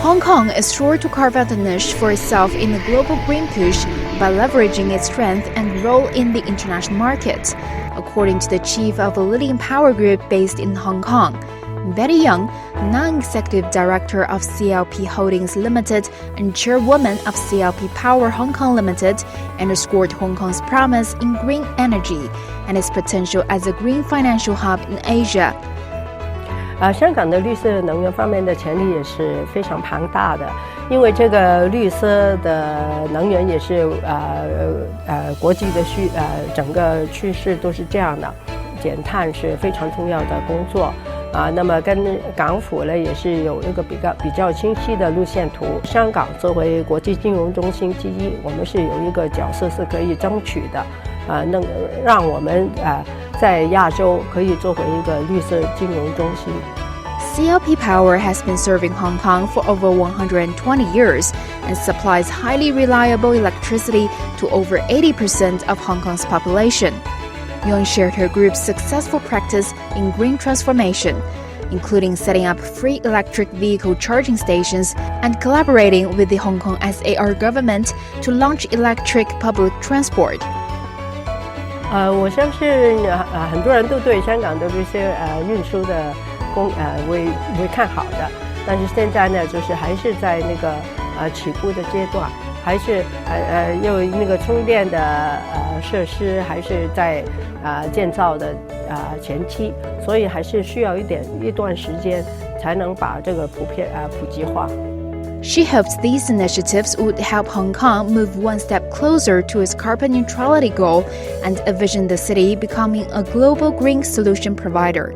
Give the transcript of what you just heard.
Hong Kong is sure to carve out a niche for itself in the global green push by leveraging its strength and role in the international market, according to the chief of a leading power group based in Hong Kong. Betty Young, non-executive director of CLP Holdings Limited and chairwoman of CLP Power Hong Kong Limited, underscored Hong Kong's promise in green energy and its potential as a green financial hub in Asia. 香港的绿色能源方面的潜力也是非常庞大的，因为这个绿色的能源也是国际的整个趋势都是这样的，减碳是非常重要的工作。那么跟港府呢也是有一个比较清晰的路线图。香港作为国际金融中心之一，我们是有一个角色是可以争取的，能让我们在亚洲可以作为一个绿色金融中心。CLP Power has been serving Hong Kong for over 120 years and supplies highly reliable electricity to over 80% of Hong Kong's population. Young shared her group's successful practice in green transformation, including setting up free electric vehicle charging stations and collaborating with the Hong Kong SAR government to launch electric public transport. 我相信很多人都对香港的这些运输的为看好的，但是现在呢，就是还是在那个起步的阶段，还是又那个充电的设施还是在建造的前期，所以还是需要一段时间才能把这个普及化。She hopes these initiatives would help Hong Kong move one step closer to its carbon neutrality goal and envision the city becoming a global green solution provider.